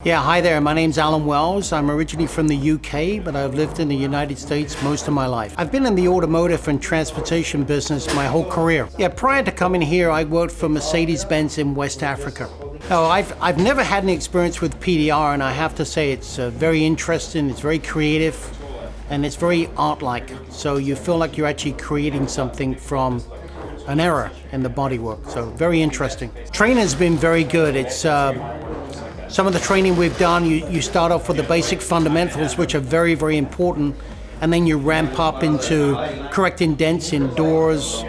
Yeah, hi there. My name's Allan Wells. I'm originally from the UK, but I've lived in the United States most of my life. I've been in the automotive and transportation business my whole career. Yeah, prior to coming here, I worked for Mercedes-Benz in West Africa. Now, I've never had any experience with PDR, and I have to say it's very interesting, it's very creative, and it's very art-like. So you feel like you're actually creating something from an error in the bodywork. So very interesting. Training's been very good. It's some of the training we've done, you start off with the basic fundamentals, which are very, very important, and then you ramp up into correcting dents in doors,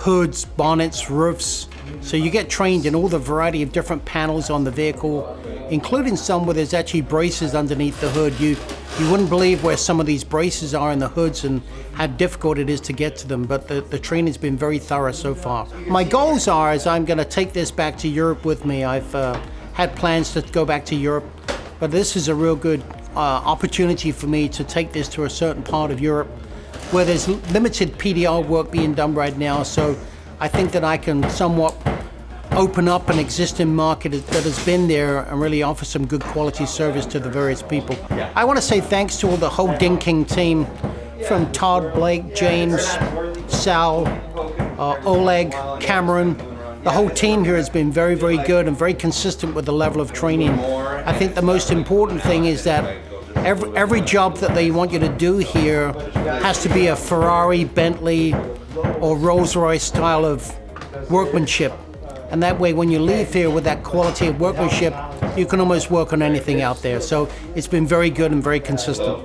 hoods, bonnets, roofs. So you get trained in all the variety of different panels on the vehicle, including some where there's actually braces underneath the hood. You wouldn't believe where some of these braces are in the hoods and how difficult it is to get to them, but the training's been very thorough so far. My goals are, is I'm going to take this back to Europe with me. I've had plans to go back to Europe, but this is a real good opportunity for me to take this to a certain part of Europe where there's limited PDR work being done right now. So I think that I can somewhat open up an existing market that has been there and really offer some good quality service to the various people. I want to say thanks to all the whole Dinking team, from Todd, Blake, James, Sal, Oleg, Cameron. The whole team here has been very, very good and very consistent with the level of training. I think the most important thing is that every job that they want you to do here has to be a Ferrari, Bentley, or Rolls-Royce style of workmanship. And that way, when you leave here with that quality of workmanship, you can almost work on anything out there. So it's been very good and very consistent.